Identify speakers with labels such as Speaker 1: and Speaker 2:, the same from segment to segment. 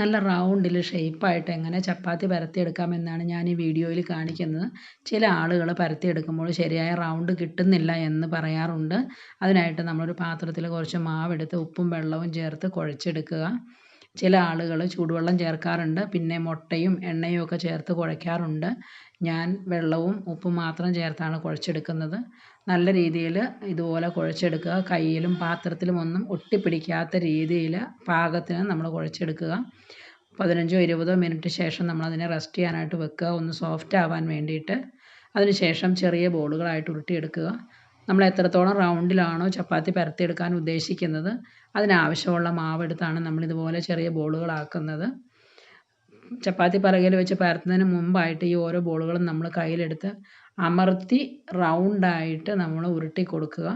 Speaker 1: നല്ല റൗണ്ടിൽ ഷേപ്പായിട്ട് എങ്ങനെ ചപ്പാത്തി പരത്തിയെടുക്കാമെന്നാണ് ഞാൻ ഈ വീഡിയോയിൽ കാണിക്കുന്നത്. ചില ആളുകൾ പരത്തിയെടുക്കുമ്പോൾ ശരിയായ റൗണ്ട് കിട്ടുന്നില്ല എന്ന് പറയാറുണ്ട്. അതിനായിട്ട് നമ്മളൊരു പാത്രത്തിൽ കുറച്ച് മാവെടുത്ത് ഉപ്പും വെള്ളവും ചേർത്ത് കുഴച്ചെടുക്കുക. ചില ആളുകൾ ചൂടുവെള്ളം ചേർക്കാറുണ്ട്, പിന്നെ മുട്ടയും എണ്ണയും ഒക്കെ ചേർത്ത് കുഴയ്ക്കാറുണ്ട്. ഞാൻ വെള്ളവും ഉപ്പും മാത്രം ചേർത്താണ് കുഴച്ചെടുക്കുന്നത്. നല്ല രീതിയിൽ ഇതുപോലെ കുഴച്ചെടുക്കുക. കയ്യിലും പാത്രത്തിലും ഒന്നും ഒട്ടിപ്പിടിക്കാത്ത രീതിയിൽ പാകത്തിന് നമ്മൾ കുഴച്ചെടുക്കുക. 15-20 മിനിറ്റ് ശേഷം നമ്മളതിനെ റെസ്റ്റ് ചെയ്യാനായിട്ട് വെക്കുക, ഒന്ന് സോഫ്റ്റ് ആവാൻ വേണ്ടിയിട്ട്. അതിനുശേഷം ചെറിയ ബോളുകളായിട്ട് ഉരുട്ടിയെടുക്കുക. നമ്മൾ എത്രത്തോളം റൗണ്ടിലാണോ ചപ്പാത്തി പരത്തിയെടുക്കാൻ ഉദ്ദേശിക്കുന്നത് അതിനാവശ്യമുള്ള മാവെടുത്താണ് നമ്മളിതുപോലെ ചെറിയ ബോളുകളാക്കുന്നത്. ചപ്പാത്തി പലകയിൽ വെച്ച് പരത്തുന്നതിന് മുമ്പായിട്ട് ഈ ഓരോ ബോളുകളും നമ്മൾ കയ്യിലെടുത്ത് അമർത്തി റൗണ്ടായിട്ട് നമ്മൾ ഉരുട്ടി കൊടുക്കുക.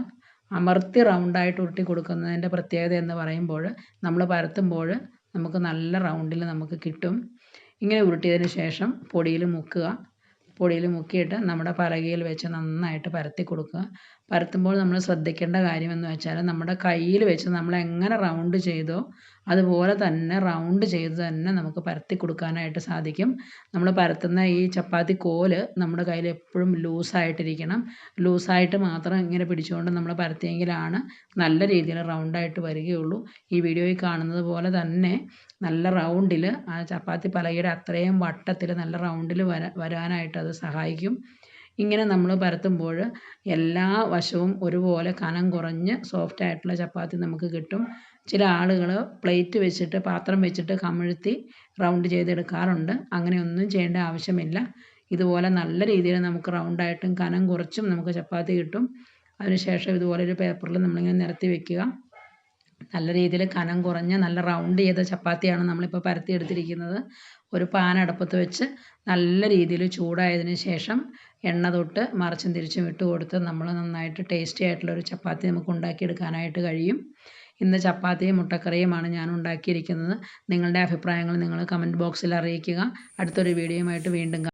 Speaker 1: അമർത്തി റൗണ്ടായിട്ട് ഉരുട്ടി കൊടുക്കുന്നതിൻ്റെ പ്രത്യേകത എന്ന് പറയുമ്പോൾ നമ്മൾ പരത്തുമ്പോൾ നമുക്ക് നല്ല റൗണ്ടിൽ നമുക്ക് കിട്ടും. ഇങ്ങനെ ഉരുട്ടിയതിന് ശേഷം പൊടിയിൽ മുക്കുക. പൊടിയിൽ മുക്കിയിട്ട് നമ്മുടെ പലകയിൽ വെച്ച് നന്നായിട്ട് പരത്തി കൊടുക്കുക. പരത്തുമ്പോൾ നമ്മൾ ശ്രദ്ധിക്കേണ്ട കാര്യമെന്ന് വെച്ചാൽ നമ്മുടെ കയ്യിൽ വെച്ച് നമ്മൾ എങ്ങനെ റൗണ്ട് ചെയ്തോ അതുപോലെ തന്നെ റൗണ്ട് ചെയ്ത് തന്നെ നമുക്ക് പരത്തി കൊടുക്കാനായിട്ട് സാധിക്കും. നമ്മൾ പരത്തുന്ന ഈ ചപ്പാത്തി കോല് നമ്മുടെ കയ്യിൽ എപ്പോഴും ലൂസായിട്ടിരിക്കണം. ലൂസായിട്ട് മാത്രം ഇങ്ങനെ പിടിച്ചുകൊണ്ട് നമ്മൾ പരത്തിയെങ്കിലാണ് നല്ല രീതിയിൽ റൗണ്ടായിട്ട് വരികയുള്ളൂ. ഈ വീഡിയോയിൽ കാണുന്നത് പോലെ തന്നെ നല്ല റൗണ്ടിൽ ആ ചപ്പാത്തി പലകയുടെ അത്രയും വട്ടത്തിൽ നല്ല റൗണ്ടിൽ വരാനായിട്ട് അത് സഹായിക്കും. ഇങ്ങനെ നമ്മൾ പരത്തുമ്പോൾ എല്ലാ വശവും ഒരുപോലെ കനം കുറഞ്ഞ് സോഫ്റ്റ് ആയിട്ടുള്ള ചപ്പാത്തി നമുക്ക് കിട്ടും. ചില ആളുകൾ പ്ലേറ്റ് വെച്ചിട്ട് പാത്രം വെച്ചിട്ട് കമിഴ്ത്തി റൗണ്ട് ചെയ്തെടുക്കാറുണ്ട്. അങ്ങനെയൊന്നും ചെയ്യേണ്ട ആവശ്യമില്ല. ഇതുപോലെ നല്ല രീതിയിൽ നമുക്ക് റൗണ്ടായിട്ടും കനം കുറച്ചും നമുക്ക് ചപ്പാത്തി കിട്ടും. അതിനുശേഷം ഇതുപോലെ ഒരു പേപ്പറിൽ നമ്മളിങ്ങനെ നിരത്തി വെക്കുക. നല്ല രീതിയിൽ കനം കുറഞ്ഞ നല്ല റൗണ്ട് ചെയ്ത ചപ്പാത്തിയാണ് നമ്മളിപ്പോൾ പരത്തിയെടുത്തിരിക്കുന്നത്. ഒരു പാൻ അടുപ്പത്ത് വെച്ച് നല്ല രീതിയിൽ ചൂടായതിന് ശേഷം എണ്ണ തൊട്ട് മറിച്ചും തിരിച്ചും ഇട്ട് കൊടുത്ത് നമ്മൾ നന്നായിട്ട് ടേസ്റ്റി ആയിട്ടുള്ളൊരു ചപ്പാത്തി നമുക്ക് ഉണ്ടാക്കിയെടുക്കാനായിട്ട് കഴിയും. ഇന്ന് ചപ്പാത്തിയും മുട്ടക്കറിയുമാണ് ഞാൻ ഉണ്ടാക്കിയിരിക്കുന്നത്. നിങ്ങളുടെ അഭിപ്രായങ്ങൾ നിങ്ങൾ കമൻറ്റ് ബോക്സിൽ അറിയിക്കുക. അടുത്തൊരു വീഡിയോയുമായിട്ട് വീണ്ടും